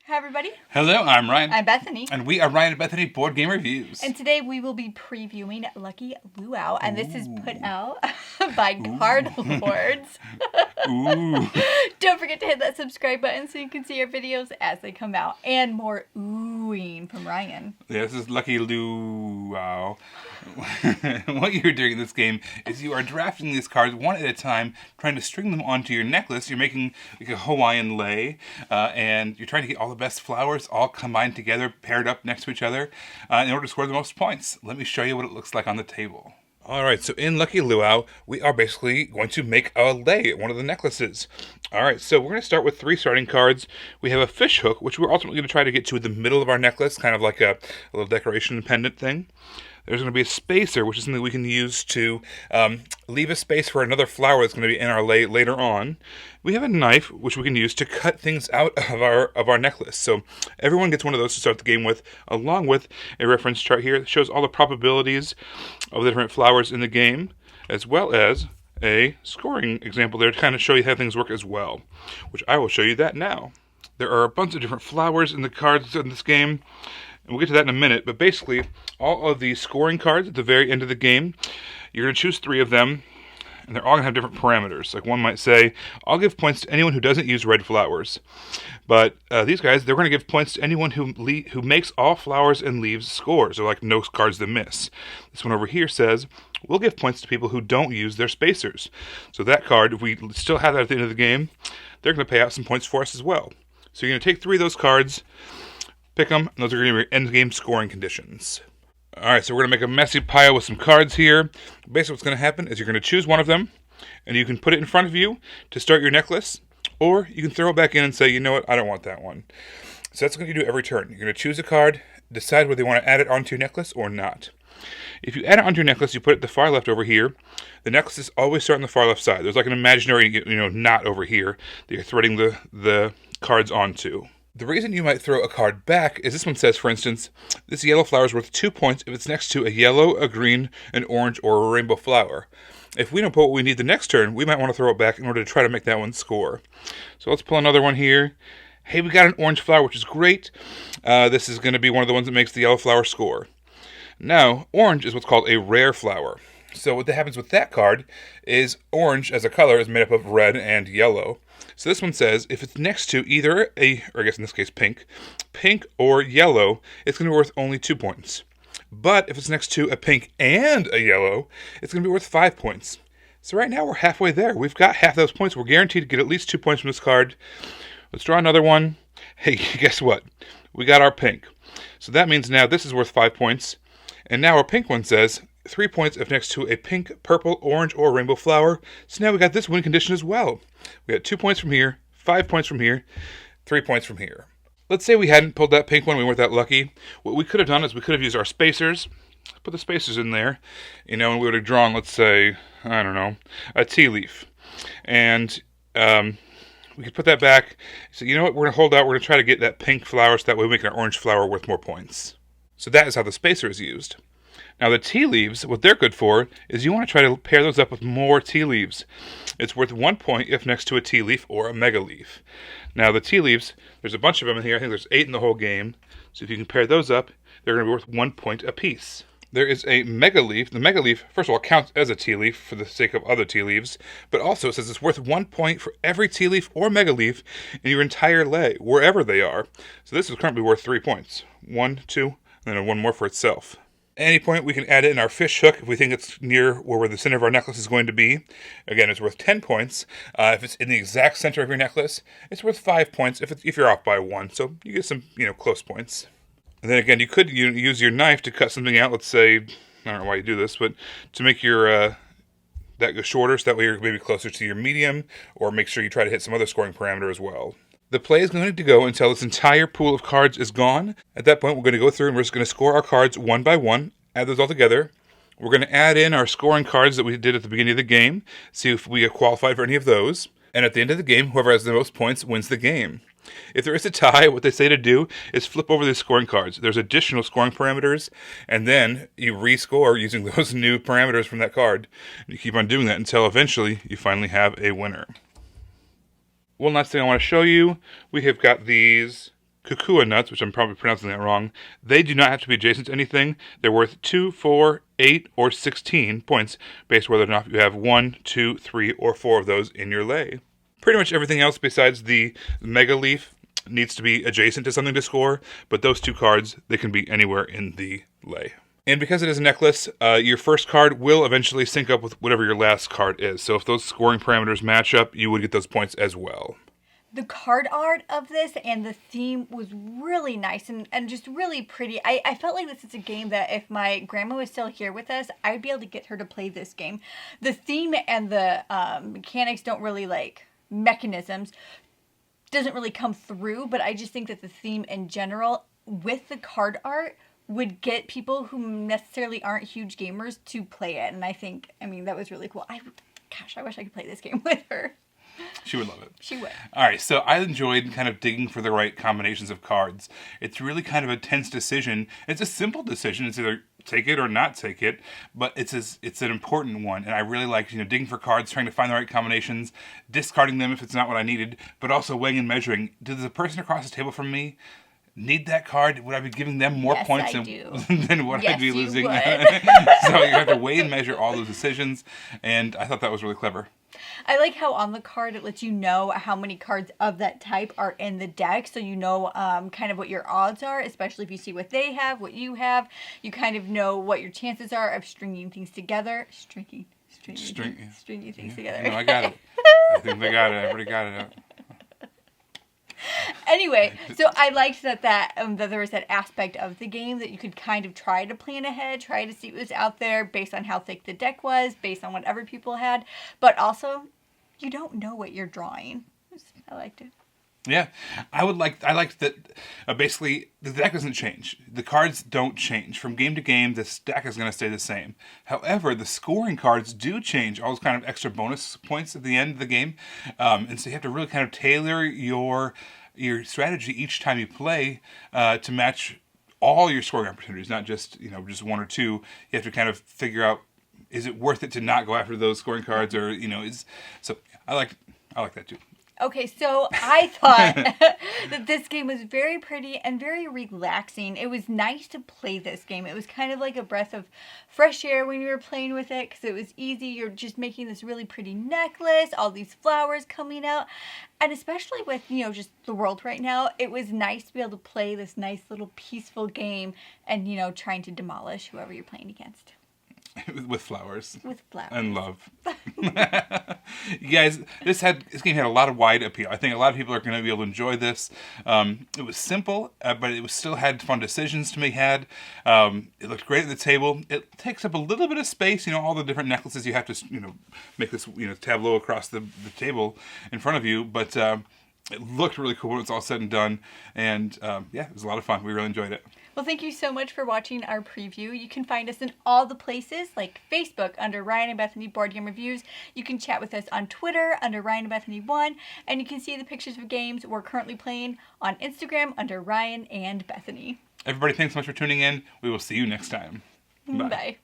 Hi everybody. Hello, I'm Ryan. I'm Bethany. And we are Ryan and Bethany Board Game Reviews. And today we will be previewing Lucky Luau, and this is put out by Card Lords. Ooh. Don't forget to hit that subscribe button so you can see our videos as they come out, and more oohing from Ryan. Yeah, this is Lucky Luau. What you're doing in this game is you are drafting these cards one at a time, trying to string them onto your necklace. You're making like a Hawaiian lei, and you're trying to get all the best flowers all combined together, paired up next to each other, in order to score the most points. Let me show you what it looks like on the table. Alright, so in Lucky Luau, we are basically going to make a lei, one of the necklaces. Alright, so we're going to start with 3 starting cards. We have a fish hook, which we're ultimately going to try to get to the middle of our necklace, kind of like a little decoration pendant thing. There's going to be a spacer, which is something we can use to leave a space for another flower that's going to be in our lei later on. We have a knife, which we can use to cut things out of our necklace. So everyone gets one of those to start the game with, along with a reference chart here that shows all the probabilities of the different flowers in the game, as well as a scoring example there to kind of show you how things work as well, which I will show you that now. There are a bunch of different flowers in the cards in this game, and we'll get to that in a minute, but basically, all of the scoring cards at the very end of the game, you're going to choose 3 of them, and they're all going to have different parameters. Like one might say, I'll give points to anyone who doesn't use red flowers. But these guys, they're going to give points to anyone who makes all flowers and leaves scores, or like no cards to miss. This one over here says, we'll give points to people who don't use their spacers. So that card, if we still have that at the end of the game, they're going to pay out some points for us as well. So you're going to take 3 of those cards, pick them, and those are going to be your end game scoring conditions. Alright, so we're going to make a messy pile with some cards here. Basically what's going to happen is you're going to choose one of them, and you can put it in front of you to start your necklace, or you can throw it back in and say, you know what, I don't want that one. So that's what you do every turn. You're going to choose a card, decide whether you want to add it onto your necklace or not. If you add it onto your necklace, you put it the far left over here. The necklaces always start on the far left side. There's like an imaginary, knot over here that you're threading the cards onto. The reason you might throw a card back is this one says, for instance, this yellow flower is worth 2 points if it's next to a yellow, a green, an orange, or a rainbow flower. If we don't put what we need the next turn, we might want to throw it back in order to try to make that one score. So let's pull another one here. Hey, we got an orange flower, which is great. This is going to be one of the ones that makes the yellow flower score. Now, orange is what's called a rare flower. So what happens with that card is orange as a color is made up of red and yellow. So this one says if it's next to either or I guess in this case pink or yellow, it's going to be worth only 2 points. But if it's next to a pink and a yellow, it's going to be worth 5 points. So right now we're halfway there. We've got half those points. We're guaranteed to get at least 2 points from this card. Let's draw another one. Hey, guess what? We got our pink. So that means now this is worth 5 points. And now our pink one says 3 points if next to a pink, purple, orange, or rainbow flower. So now we got this win condition as well. We got 2 points from here, 5 points from here, 3 points from here. Let's say we hadn't pulled that pink one, we weren't that lucky. What we could have done is we could have used our spacers, put the spacers in there, and we would have drawn, let's say, I don't know, a tea leaf. And we could put that back. So you know what, we're going to hold out, we're going to try to get that pink flower so that way we make an orange flower worth more points. So that is how the spacer is used. Now the tea leaves, what they're good for is you want to try to pair those up with more tea leaves. It's worth 1 point if next to a tea leaf or a mega leaf. Now the tea leaves, there's a bunch of them in here. I think there's 8 in the whole game. So if you can pair those up, they're going to be worth 1 point apiece. There is a mega leaf. The mega leaf, first of all, counts as a tea leaf for the sake of other tea leaves, but also it says it's worth 1 point for every tea leaf or mega leaf in your entire lei, wherever they are. So this is currently worth 3 points. 1, 2, and then 1 more for itself. At any point, we can add it in our fish hook if we think it's near where the center of our necklace is going to be. Again, it's worth 10 points. If it's in the exact center of your necklace, it's worth 5 points if you're off by 1. So you get some, close points. And then again, you could use your knife to cut something out. Let's say, I don't know why you do this, but to make your that go shorter, so that way you're maybe closer to your medium, or make sure you try to hit some other scoring parameter as well. The play is going to go until this entire pool of cards is gone. At that point, we're going to go through and we're just going to score our cards one by one, add those all together. We're going to add in our scoring cards that we did at the beginning of the game, see if we qualified for any of those. And at the end of the game, whoever has the most points wins the game. If there is a tie, what they say to do is flip over the scoring cards. There's additional scoring parameters, and then you rescore using those new parameters from that card. You keep on doing that until eventually you finally have a winner. One last thing I want to show you, we have got these Kukua nuts, which I'm probably pronouncing that wrong, they do not have to be adjacent to anything. They're worth 2, 4, 8, or 16 points, based whether or not you have 1, 2, 3, or 4 of those in your lay. Pretty much everything else besides the Mega Leaf needs to be adjacent to something to score, but those 2 cards, they can be anywhere in the lay. And because it is a necklace, your first card will eventually sync up with whatever your last card is. So if those scoring parameters match up, you would get those points as well. The card art of this and the theme was really nice and just really pretty. I felt like this is a game that if my grandma was still here with us, I'd be able to get her to play this game. The theme and the mechanics don't really mechanisms doesn't really come through, but I just think that the theme in general with the card art would get people who necessarily aren't huge gamers to play it. And I mean, that was really cool. I wish I could play this game with her. She would love it. She would. All right, so I enjoyed kind of digging for the right combinations of cards. It's really kind of a tense decision. It's a simple decision. It's either take it or not take it, but it's an important one. And I really like digging for cards, trying to find the right combinations, discarding them if it's not what I needed, but also weighing and measuring. Does the person across the table from me need that card? Would I be giving them more points than what I'd be losing? So you have to weigh and measure all those decisions, and I thought that was really clever. I like how on the card it lets you know how many cards of that type are in the deck, so you know kind of what your odds are, especially if you see what they have, what you have. You kind of know what your chances are of stringing things together. Stringing things together. No, I got it. I think they got it. I already got it. Anyway, so I liked that there was that aspect of the game that you could kind of try to plan ahead, try to see what was out there based on how thick the deck was, based on what other people had, but also you don't know what you're drawing. I liked it. Yeah, I liked that basically the deck doesn't change. The cards don't change. From game to game, this deck is going to stay the same. However, the scoring cards do change, all those kind of extra bonus points at the end of the game. And so you have to really kind of tailor your strategy each time you play to match all your scoring opportunities, not just just 1 or 2. You have to kind of figure out, is it worth it to not go after those scoring cards, or so I like that too. Okay, so I thought that this game was very pretty and very relaxing. It was nice to play this game. It was kind of like a breath of fresh air when you were playing with it because it was easy. You're just making this really pretty necklace, all these flowers coming out. And especially with, just the world right now, it was nice to be able to play this nice little peaceful game and, trying to demolish whoever you're playing against. With flowers. With flowers. And love. You guys, this game had a lot of wide appeal. I think a lot of people are going to be able to enjoy this. It was simple, but it still had fun decisions to be had. It looked great at the table. It takes up a little bit of space, all the different necklaces you have to, make this, tableau across the table in front of you. But it looked really cool when it's all said and done. And it was a lot of fun. We really enjoyed it. Well, thank you so much for watching our preview. You can find us in all the places, like Facebook under Ryan and Bethany Board Game Reviews. You can chat with us on Twitter under Ryan and Bethany 1. And you can see the pictures of games we're currently playing on Instagram under Ryan and Bethany. Everybody, thanks so much for tuning in. We will see you next time. Bye.